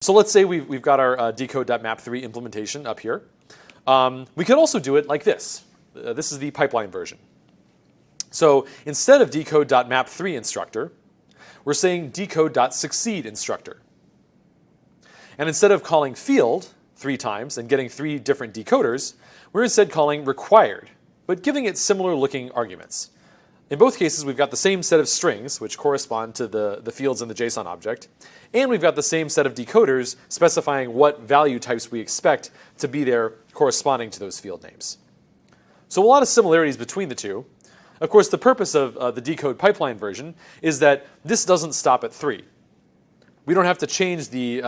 So let's say we've got our decode.map3 implementation up here. We could also do it like this. This is the pipeline version. So instead of decode.map3 instructor, we're saying decode.succeed instructor. And instead of calling field 3 times and getting 3 different decoders, we're instead calling required, but giving it similar looking arguments. In both cases, we've got the same set of strings, which correspond to the fields in the JSON object, and we've got the same set of decoders specifying what value types we expect to be there corresponding to those field names. So a lot of similarities between the two. Of course, the purpose of the Decode pipeline version is that this doesn't stop at 3. We don't have to change the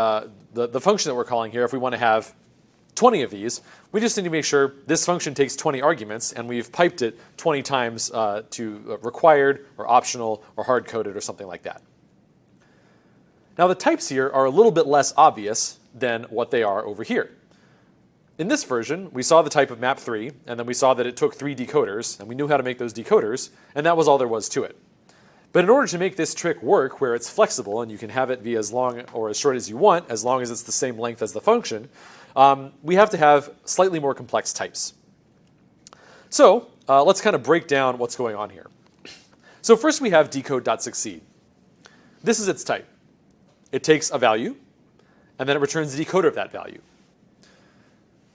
function that we're calling here if we want to have 20 of these. We just need to make sure this function takes 20 arguments, and we've piped it 20 times to required or optional or hard-coded or something like that. Now the types here are a little bit less obvious than what they are over here. In this version, we saw the type of map3, and then we saw that it took 3 decoders, and we knew how to make those decoders, and that was all there was to it. But in order to make this trick work where it's flexible and you can have it be as long or as short as you want, as long as it's the same length as the function, we have to have slightly more complex types. So let's kind of break down what's going on here. So first we have decode.succeed. This is its type. It takes a value, and then it returns a decoder of that value.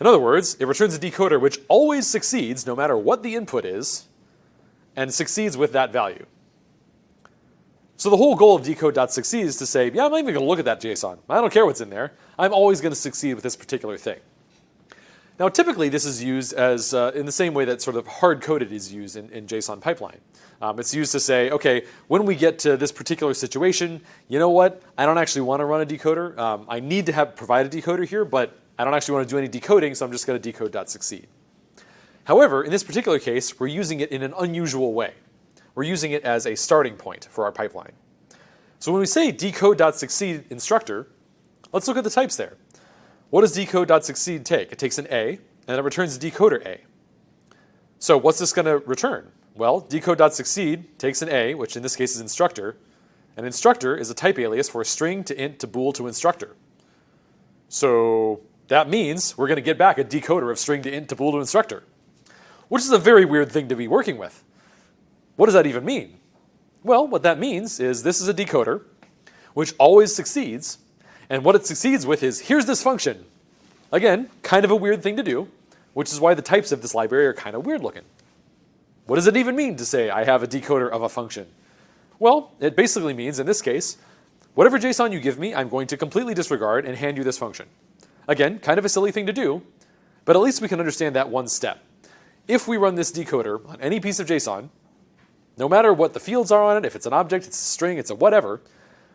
In other words, it returns a decoder which always succeeds no matter what the input is, and succeeds with that value. So the whole goal of decode.succeed is to say, yeah, I'm not even going to look at that JSON. I don't care what's in there. I'm always going to succeed with this particular thing. Now, typically, this is used as in the same way that sort of hard-coded is used in JSON pipeline. It's used to say, okay, when we get to this particular situation, you know what? I don't actually want to run a decoder. I need to provide a decoder here, but I don't actually want to do any decoding, so I'm just going to decode.succeed. However, in this particular case, we're using it in an unusual way. We're using it as a starting point for our pipeline. So when we say decode.succeed instructor, let's look at the types there. What does decode.succeed take? It takes an A, and then it returns a decoder A. So what's this going to return? Well, decode.succeed takes an A, which in this case is instructor, and instructor is a type alias for string to int to bool to instructor. So that means we're going to get back a decoder of string to int to bool to instructor, which is a very weird thing to be working with. What does that even mean? Well, what that means is this is a decoder which always succeeds, and what it succeeds with is, here's this function. Again, kind of a weird thing to do, which is why the types of this library are kind of weird looking. What does it even mean to say I have a decoder of a function? Well, it basically means, in this case, whatever JSON you give me, I'm going to completely disregard and hand you this function. Again, kind of a silly thing to do, but at least we can understand that one step. If we run this decoder on any piece of JSON, no matter what the fields are on it, if it's an object, it's a string, it's a whatever,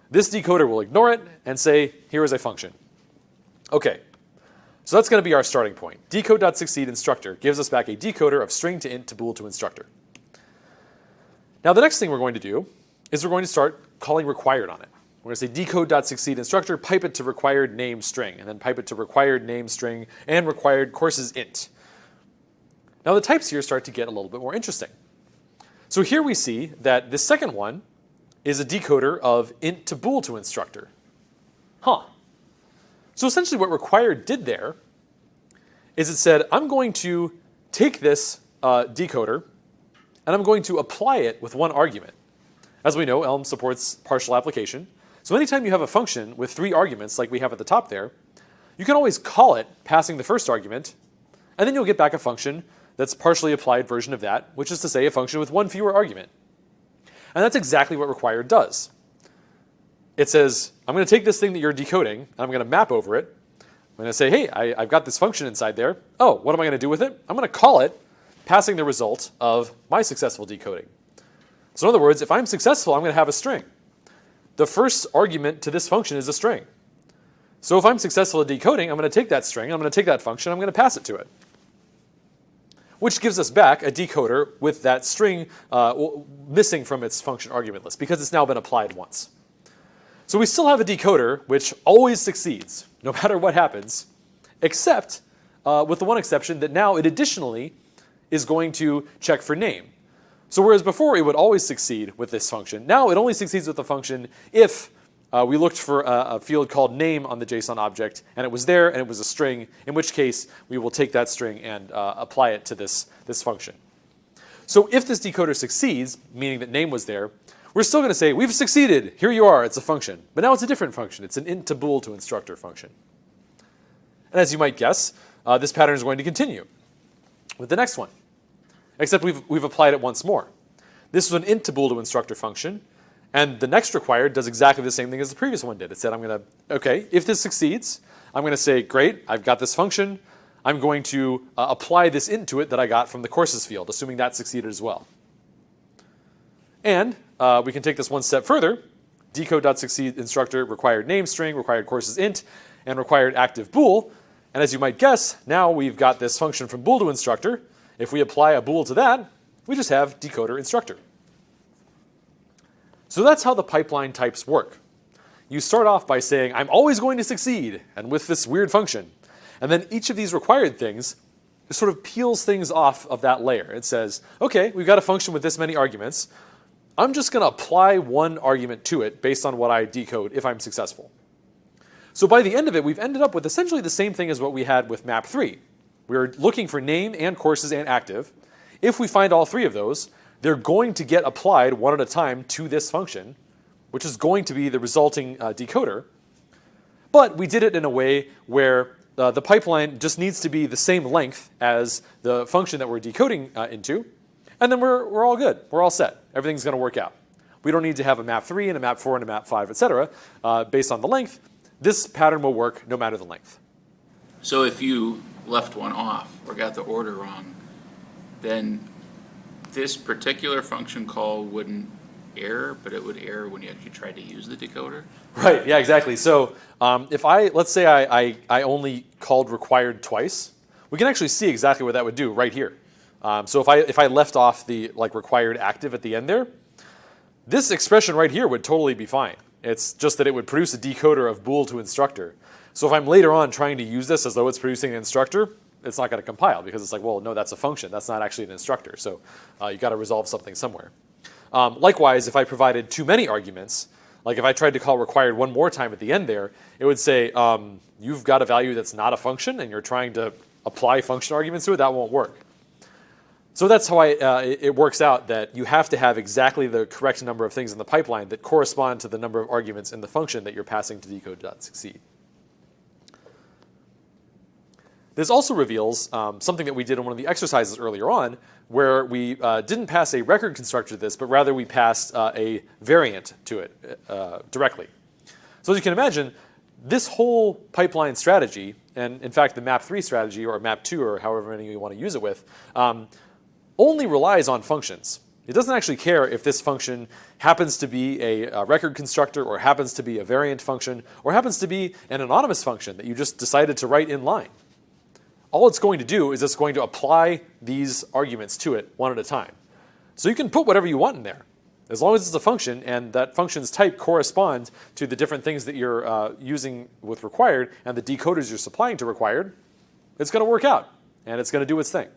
this decoder will ignore it and say, here is a function. Okay, so that's going to be our starting point. Decode.succeed instructor gives us back a decoder of string to int to bool to instructor. Now the next thing we're going to do is we're going to start calling required on it. We're going to say decode.succeed instructor, pipe it to required name string, and then pipe it to required name string and required courses int. Now the types here start to get a little bit more interesting. So here we see that this second one is a decoder of int to bool to instructor. Huh. So essentially what required did there is it said, I'm going to take this decoder and I'm going to apply it with one argument. As we know, Elm supports partial application. So anytime you have a function with 3 arguments like we have at the top there, you can always call it passing the first argument, and then you'll get back a function that's partially applied version of that, which is to say a function with 1 fewer argument. And that's exactly what required does. It says, I'm going to take this thing that you're decoding, and I'm going to map over it. I'm going to say, hey, I've got this function inside there. Oh, what am I going to do with it? I'm going to call it, passing the result of my successful decoding. So in other words, if I'm successful, I'm going to have a string. The first argument to this function is a string. So if I'm successful at decoding, I'm going to take that string, I'm going to take that function, I'm going to pass it to it. Which gives us back a decoder with that string missing from its function argument list because it's now been applied once. So we still have a decoder which always succeeds, no matter what happens, except with the one exception that now it additionally is going to check for name. So whereas before it would always succeed with this function, now it only succeeds with the function if we looked for a field called name on the JSON object, and it was there, and it was a string, in which case we will take that string and apply it to this function. So if this decoder succeeds, meaning that name was there, we're still going to say, we've succeeded, here you are, it's a function. But now it's a different function. It's an int to bool to instructor function. And as you might guess, this pattern is going to continue with the next one, except we've applied it once more. This was an int to bool to instructor function, and the next required does exactly the same thing as the previous one did. It said, I'm going to, okay, if this succeeds, I'm going to say, great, I've got this function. I'm going to apply this int to it that I got from the courses field, assuming that succeeded as well. And we can take this one step further. Decode.succeed instructor required name string, required courses int, and required active bool. And as you might guess, now we've got this function from bool to instructor. If we apply a bool to that, we just have decoder instructor. So that's how the pipeline types work. You start off by saying, I'm always going to succeed, and with this weird function. And then each of these required things sort of peels things off of that layer. It says, okay, we've got a function with this many arguments. I'm just going to apply one argument to it based on what I decode if I'm successful. So by the end of it, we've ended up with essentially the same thing as what we had with map 3. We're looking for name and courses and active. If we find all three of those, they're going to get applied one at a time to this function, which is going to be the resulting decoder. But we did it in a way where the pipeline just needs to be the same length as the function that we're decoding into, and then we're all good. We're all set. Everything's going to work out. We don't need to have a map 3 and a map 4 and a map 5, etc. Based on the length. This pattern will work no matter the length. So if you left one off or got the order wrong, then this particular function call wouldn't error, but it would error when you actually tried to use the decoder? Right, yeah, exactly. So if let's say I only called required twice, we can actually see exactly what that would do right here. So if I left off the required active at the end there, this expression right here would totally be fine. It's just that it would produce a decoder of bool to instructor. So if I'm later on trying to use this as though it's producing an instructor, it's not going to compile because it's like, well, no, that's a function. That's not actually an instructor. So you've got to resolve something somewhere. Likewise, if I provided too many arguments, like if I tried to call required one more time at the end there, it would say, you've got a value that's not a function and you're trying to apply function arguments to it. That won't work. So that's how it works out that you have to have exactly the correct number of things in the pipeline that correspond to the number of arguments in the function that you're passing to decode.succeed. This also reveals something that we did in one of the exercises earlier on, where we didn't pass a record constructor to this, but rather we passed a variant to it directly. So as you can imagine, this whole pipeline strategy, and in fact the map 3 strategy, or map 2, or however many you want to use it with, only relies on functions. It doesn't actually care if this function happens to be a record constructor, or happens to be a variant function, or happens to be an anonymous function that you just decided to write in line. All it's going to do is it's going to apply these arguments to it one at a time. So you can put whatever you want in there. As long as it's a function and that function's type corresponds to the different things that you're using with required and the decoders you're supplying to required, it's going to work out and it's going to do its thing.